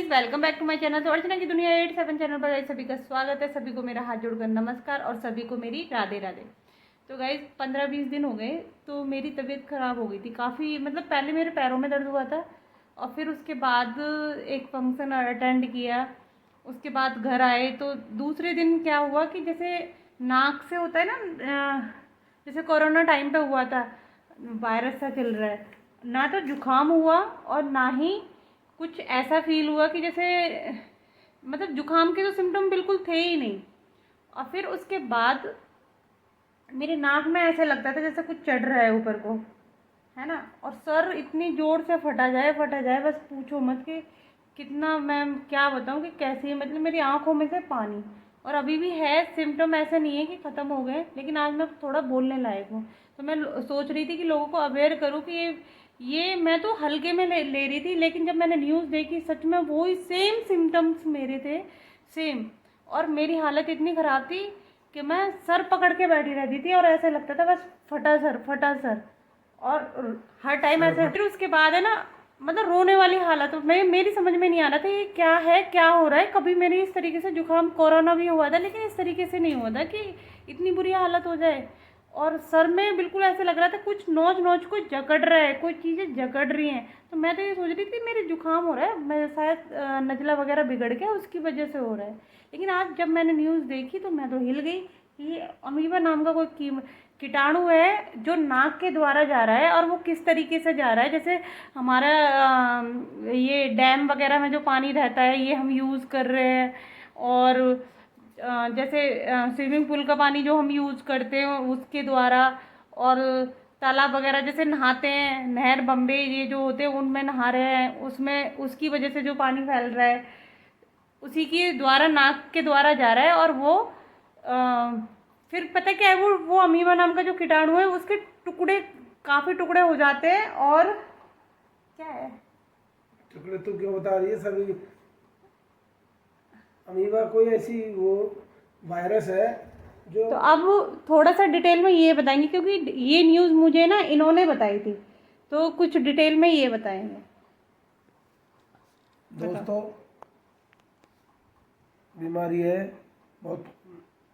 Guys, welcome back to my channel. तो अर्चना की दुनिया 87 चैनल पर सभी का स्वागत है। सभी को मेरा हाथ जोड़कर नमस्कार और सभी को मेरी राधे राधे। तो गाइज 15-20 दिन हो गए तो मेरी तबीयत ख़राब हो गई थी काफ़ी। मतलब पहले मेरे पैरों में दर्द हुआ था और फिर उसके बाद एक फंक्शन अटेंड किया। उसके बाद घर आए तो दूसरे दिन क्या हुआ कि जैसे नाक से होता है ना, जैसे कोरोना टाइम पे हुआ था, वायरस सा चल रहा है ना, तो जुकाम हुआ और ना ही कुछ ऐसा फील हुआ कि जैसे मतलब जुकाम के तो सिम्टम बिल्कुल थे ही नहीं। और फिर उसके बाद मेरे नाक में ऐसे लगता था जैसे कुछ चढ़ रहा है ऊपर को, है ना। और सर इतनी ज़ोर से फटा जाए बस पूछो मत कि कितना, मैं क्या बताऊँ कि कैसे, मतलब मेरी आंखों में से पानी। और अभी भी है सिम्टम, ऐसे नहीं है कि ख़त्म हो गए, लेकिन आज मैं थोड़ा बोलने लायक हूँ। तो मैं सोच रही थी कि लोगों को अवेयर करूँ कि ये मैं तो हल्के में ले रही थी, लेकिन जब मैंने न्यूज़ देखी सच में वही सेम सिम्टम्स मेरे थे, सेम। और मेरी हालत इतनी ख़राब थी कि मैं सर पकड़ के बैठी रहती थी और ऐसे लगता था बस फटा सर फटा सर। और हर टाइम ऐसे। फिर उसके बाद है ना, मतलब रोने वाली हालत। मैं मेरी समझ में नहीं आ रहा था ये क्या है, क्या हो रहा है। कभी मेरी इस तरीके से जुकाम, कोरोना भी हुआ था लेकिन इस तरीके से नहीं हुआ था कि इतनी बुरी हालत हो जाए। और सर में बिल्कुल ऐसे लग रहा था कुछ नोच नोच कोई जकड़ रहा है, कोई चीज़ें जकड़ रही हैं। तो मैं तो ये सोच रही थी मेरे जुकाम हो रहा है, मैं शायद नज़ला वगैरह बिगड़ गया उसकी वजह से हो रहा है। लेकिन आज जब मैंने न्यूज़ देखी तो मैं तो हिल गई। ये अमीबा नाम का कोई कीटाणु है जो नाक के द्वारा जा रहा है। और वो किस तरीके से जा रहा है, जैसे हमारा ये डैम वगैरह में जो पानी रहता है ये हम यूज़ कर रहे हैं। और जैसे स्विमिंग पूल का पानी जो हम यूज़ करते हैं उसके द्वारा, और तालाब वगैरह जैसे नहाते हैं, नहर बम्बे ये जो होते हैं उनमें नहा रहे हैं, उसमें उसकी वजह से जो पानी फैल रहा है उसी के द्वारा, नाक के द्वारा जा रहा है। और वो फिर पता क्या है, वो अमीबा नाम का जो कीटाणु है उसके टुकड़े, काफ़ी टुकड़े हो जाते हैं। और क्या है टुकड़े तो क्यों बता रही है सभी? अमीबा कोई ऐसी वो वायरस है जो। तो अब थोड़ा सा डिटेल में ये बताएंगे क्योंकि ये न्यूज़ मुझे ना इन्होंने बताई थी, तो कुछ डिटेल में ये बताएंगे। दोस्तों, बीमारी है, बहुत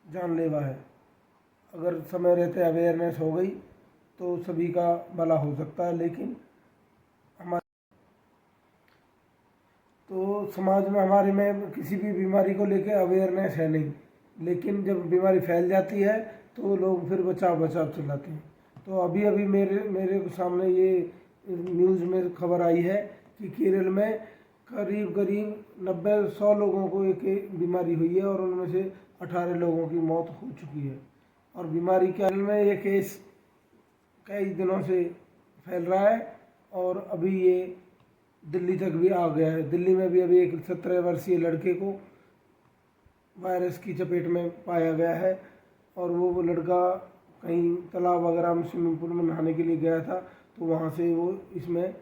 जानलेवा है। अगर समय रहते अवेयरनेस हो गई तो सभी का भला हो सकता है, लेकिन हमारे तो समाज में हमारे में किसी भी बीमारी को लेकर अवेयरनेस है नहीं। लेकिन जब बीमारी फैल जाती है तो लोग फिर बचाव बचाव चिल्लाते हैं। तो अभी अभी मेरे मेरे सामने ये न्यूज़ में खबर आई है कि केरल में करीब करीब 90-100 लोगों को एक बीमारी हुई है और उनमें से 18 लोगों की मौत हो चुकी है। और बीमारी के में ये केस कई दिनों से फैल रहा है और अभी ये दिल्ली तक भी आ गया है। दिल्ली में भी अभी एक 17 वर्षीय लड़के को वायरस की चपेट में पाया गया है। और वो लड़का कहीं तालाब वगैरह में, स्विमिंग पूल में नहाने के लिए गया था, तो वहाँ से वो इसमें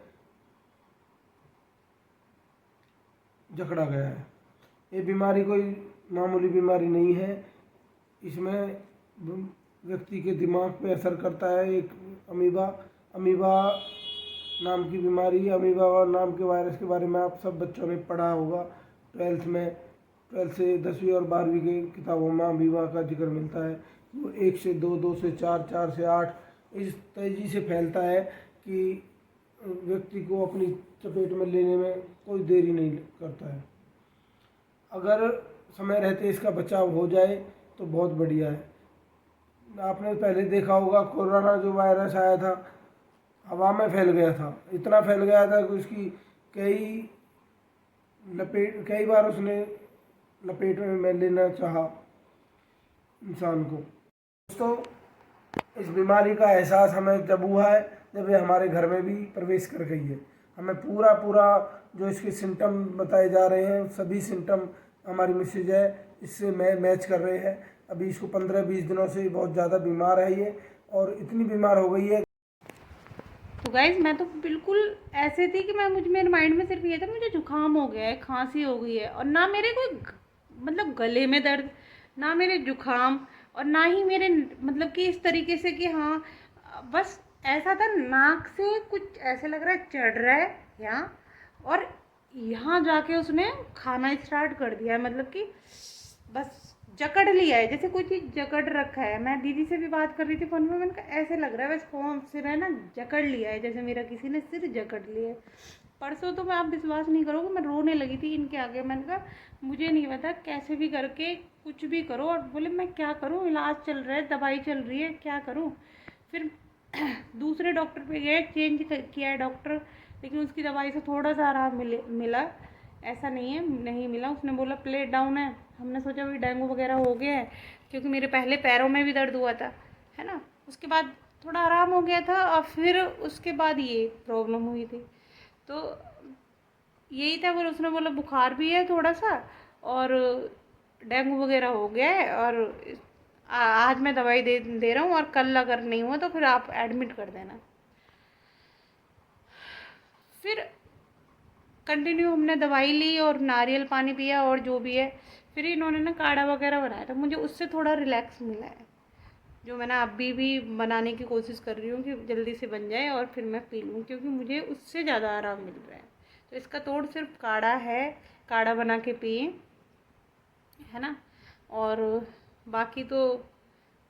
जकड़ा गया है। ये बीमारी कोई मामूली बीमारी नहीं है। इसमें व्यक्ति के दिमाग पे असर करता है एक अमीबा नाम की बीमारी। अमीबा नाम के वायरस के बारे में आप सब बच्चों ने पढ़ा होगा 12th से 10वीं और 12वीं की किताबों में अमीबा का जिक्र मिलता है। वो 1 से 2, 2 से 4, 4 से 8 इस तेज़ी से फैलता है कि व्यक्ति को अपनी चपेट में लेने में कोई देरी नहीं करता है। अगर समय रहते इसका बचाव हो जाए तो बहुत बढ़िया है। आपने पहले देखा होगा कोरोना जो वायरस आया था, हवा में फैल गया था, इतना फैल गया था कि उसकी कई बार उसने लपेट में लेना चाहा इंसान को। दोस्तों, इस बीमारी का एहसास हमें जब हुआ है जब ये हमारे घर में भी प्रवेश कर गई है। हमें पूरा जो इसके सिम्टम बताए जा रहे हैं सभी सिम्टम हमारी मिसेज है इससे मैच कर रहे हैं। अभी इसको 15-20 दिनों से बहुत ज़्यादा बीमार है ये, और इतनी बीमार हो गई है। तो गाइज मैं तो बिल्कुल ऐसे थी कि मेरे माइंड में सिर्फ ये था मुझे जुकाम हो गया है, खांसी हो गई है। और ना मेरे कोई मतलब गले में दर्द, ना मेरे जुकाम, और ना ही मेरे मतलब कि इस तरीके से कि हाँ, बस ऐसा था नाक से कुछ ऐसे लग रहा है चढ़ रहा है यहाँ। और यहाँ जाके उसने खाना स्टार्ट कर दिया है, मतलब कि बस जकड़ लिया है, जैसे कोई चीज़ जकड़ रखा है। मैं दीदी से भी बात कर रही थी फ़ोन में, मैंने कहा ऐसे लग रहा है बस फॉर्म सिर है ना जकड़ लिया है, जैसे मेरा किसी ने सिर जकड़ लिया है। परसों तो मैं, आप विश्वास नहीं करोगे, मैं रोने लगी थी इनके आगे। मैंने कहा मुझे नहीं पता, कैसे भी करके कुछ भी करो। और बोले मैं क्या करूँ, इलाज चल रहा है, दवाई चल रही है, क्या करूँ। फिर दूसरे डॉक्टर पे गए, चेंज किया है डॉक्टर, लेकिन उसकी दवाई से थोड़ा सा आराम मिला। ऐसा नहीं है नहीं मिला, उसने बोला प्लेट डाउन है। हमने सोचा भाई डेंगू वगैरह हो गया है, क्योंकि मेरे पहले पैरों में भी दर्द हुआ था, है ना। उसके बाद थोड़ा आराम हो गया था, और फिर उसके बाद ये प्रॉब्लम हुई थी। तो यही था। फिर उसने बोला बुखार भी है थोड़ा सा, और डेंगू वगैरह हो गया है, और आज मैं दवाई दे दे रहा हूँ, और कल अगर नहीं हुआ तो फिर आप एडमिट कर देना। फिर कंटिन्यू हमने दवाई ली और नारियल पानी पिया और जो भी है। फिर इन्होंने ना काढ़ा वगैरह बनाया था, मुझे उससे थोड़ा रिलैक्स मिला है, जो मैं ना अभी भी बनाने की कोशिश कर रही हूँ कि जल्दी से बन जाए और फिर मैं पी लूँ, क्योंकि मुझे उससे ज़्यादा आराम मिल रहा है। तो इसका तोड़ सिर्फ काढ़ा है, काढ़ा बना के पिए, है ना। और बाकी तो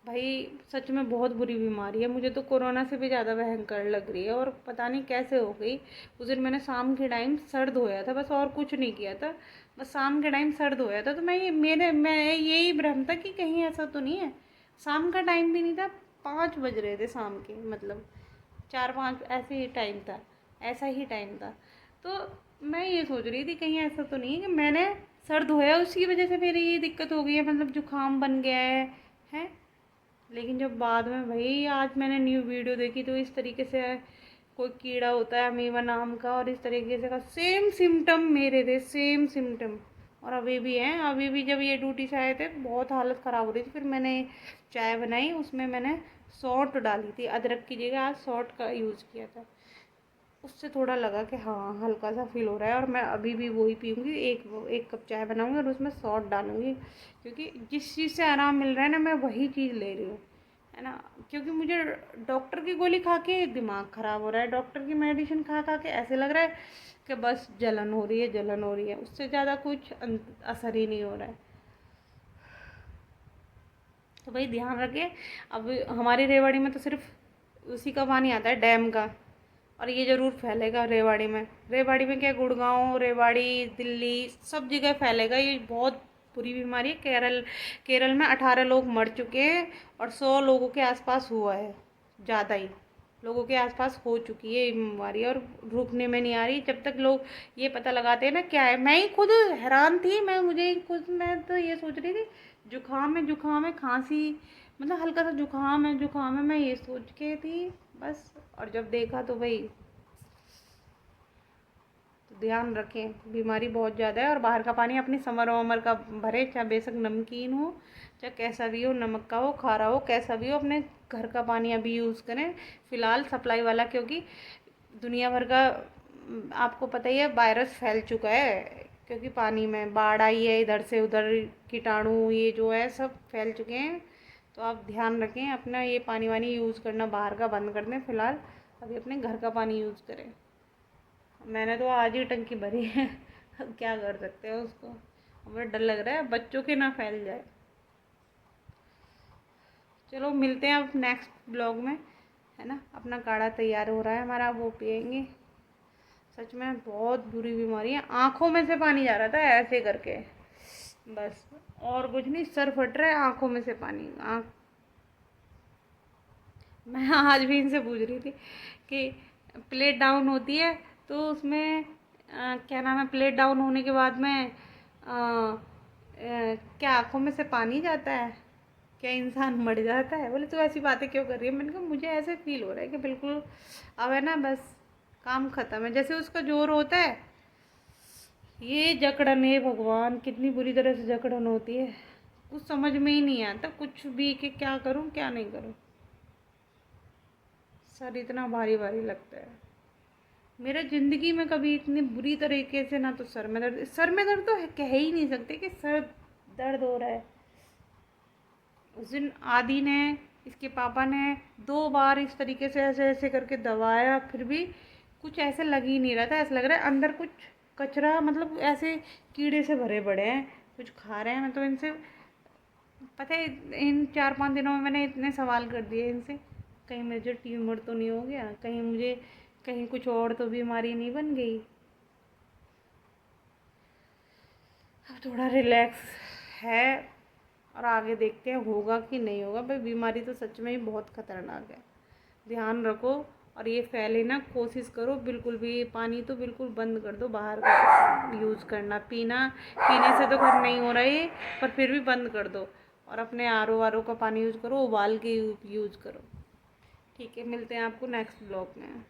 भाई सच में बहुत बुरी बीमारी है, मुझे तो कोरोना से भी ज़्यादा भयंकर लग रही है, और पता नहीं कैसे हो गई। उस दिन मैंने शाम के टाइम सर धोया था बस, और कुछ नहीं किया था, बस शाम के टाइम सर धोया था। तो मैं यही भ्रम था कि कहीं ऐसा तो नहीं है। शाम का टाइम भी नहीं था, 5 बज रहे थे शाम के, मतलब 4-5 ऐसे ही टाइम था, ऐसा ही टाइम था। तो मैं ये सोच रही थी कहीं ऐसा तो नहीं है कि मैंने सर धोया उसकी वजह से मेरी ये दिक्कत हो गई है, मतलब जुकाम बन गया है। लेकिन जब बाद में भाई आज मैंने न्यू वीडियो देखी, तो इस तरीके से कोई कीड़ा होता है अमीबा नाम का, और इस तरीके से का सेम सिम्टम मेरे थे, सेम सिम्टम, और अभी भी हैं। अभी भी जब ये ड्यूटी से आए थे बहुत हालत ख़राब हो रही थी, फिर मैंने चाय बनाई, उसमें मैंने सौंठ डाली थी, अदरक की जगह आज सौंठ का यूज़ किया था। उससे थोड़ा लगा कि हाँ हल्का सा फील हो रहा है, और मैं अभी भी वही पीऊँगी, एक कप चाय बनाऊँगी और उसमें सौंठ डालूँगी, क्योंकि जिस चीज़ से आराम मिल रहा है ना मैं वही चीज़ ले रही हूँ, है ना। क्योंकि मुझे डॉक्टर की गोली खा के दिमाग ख़राब हो रहा है, डॉक्टर की मेडिसिन खा खा के ऐसे लग रहा है कि बस जलन हो रही है, जलन हो रही है, उससे ज़्यादा कुछ असर ही नहीं हो रहा है। तो भाई ध्यान रखें। अब हमारी रेवाड़ी में तो सिर्फ उसी का पानी आता है, डैम का, और ये ज़रूर फैलेगा रेवाड़ी में। रेवाड़ी में क्या, गुड़गांव, रेवाड़ी, दिल्ली, सब जगह फैलेगा। ये बहुत बुरी बीमारी है। केरल केरल में 18 लोग मर चुके हैं, और 100 लोगों के आसपास हुआ है, ज़्यादा ही लोगों के आसपास हो चुकी है ये बीमारी, और रुकने में नहीं आ रही। जब तक लोग ये पता लगाते हैं ना क्या है, मैं ही खुद हैरान थी, मैं तो ये सोच रही थी जुकाम है, खांसी, मतलब हल्का सा जुकाम है, मैं ये सोच के थी बस। और जब देखा तो भाई, तो ध्यान रखें, बीमारी बहुत ज़्यादा है। और बाहर का पानी अपनी समर वमर का भरे, चाहे बेशक नमकीन हो, चाहे कैसा भी हो, नमक का हो, खारा हो, कैसा भी हो, अपने घर का पानी अभी यूज़ करें फ़िलहाल सप्लाई वाला, क्योंकि दुनिया भर का आपको पता ही है वायरस फैल चुका है, क्योंकि पानी में बाढ़ आई है, इधर से उधर कीटाणु ये जो है सब फैल चुके हैं। तो आप ध्यान रखें अपना, ये पानी वानी यूज़ करना बाहर का बंद कर दें फ़िलहाल, अभी अपने घर का पानी यूज़ करें। मैंने तो आज ही टंकी भरी है, अब क्या कर सकते हैं उसको। हमें डर लग रहा है बच्चों के ना फैल जाए। चलो मिलते हैं अब नेक्स्ट ब्लॉग में, है ना। अपना काढ़ा तैयार हो रहा है हमारा, वो पियेंगे। सच में बहुत बुरी बीमारी है, आँखों में से पानी जा रहा था ऐसे करके, बस और कुछ नहीं, सर फट रहा है, आँखों में से पानी। आँख, मैं आज भी इनसे पूछ रही थी कि प्लेट डाउन होती है तो उसमें क्या नाम है, प्लेट डाउन होने के बाद में क्या आँखों में से पानी जाता है, क्या इंसान मर जाता है। बोले तो ऐसी बातें क्यों कर रही है। मैंने कहा मुझे ऐसे फील हो रहा है कि बिल्कुल अब है ना, बस काम ख़त्म है, जैसे उसका जोर होता है। ये जकड़न है, भगवान कितनी बुरी तरह से जकड़न होती है, कुछ समझ में ही नहीं आता कुछ भी कि क्या करूं क्या नहीं करूं। सर इतना भारी भारी लगता है। मेरा ज़िंदगी में कभी इतनी बुरी तरीके से ना तो सर में दर्द तो कह ही नहीं सकते कि सर दर्द हो रहा है। उस दिन आदि ने, इसके पापा ने 2 बार इस तरीके से ऐसे ऐसे करके दबाया, फिर भी कुछ ऐसे लग ही नहीं रहा था, ऐसा लग रहा है अंदर कुछ कचरा मतलब ऐसे कीड़े से भरे पड़े हैं, कुछ खा रहे हैं। मैं तो इनसे पता है इन 4-5 दिनों में मैंने इतने सवाल कर दिए इनसे, कहीं मुझे ट्यूमर तो नहीं हो गया, कहीं कुछ और तो बीमारी नहीं बन गई। अब थोड़ा रिलैक्स है और आगे देखते हैं होगा कि नहीं होगा। भाई बीमारी तो सच में ही बहुत खतरनाक है, ध्यान रखो। और ये फैले ना, कोशिश करो बिल्कुल भी, पानी तो बिल्कुल बंद कर दो बाहर का यूज़ करना, पीने से तो खैर नहीं हो रहा है, पर फिर भी बंद कर दो। और अपने आर ओ का पानी यूज़ करो, उबाल के यूज़ करो। ठीक है, मिलते हैं आपको नेक्स्ट ब्लॉग में।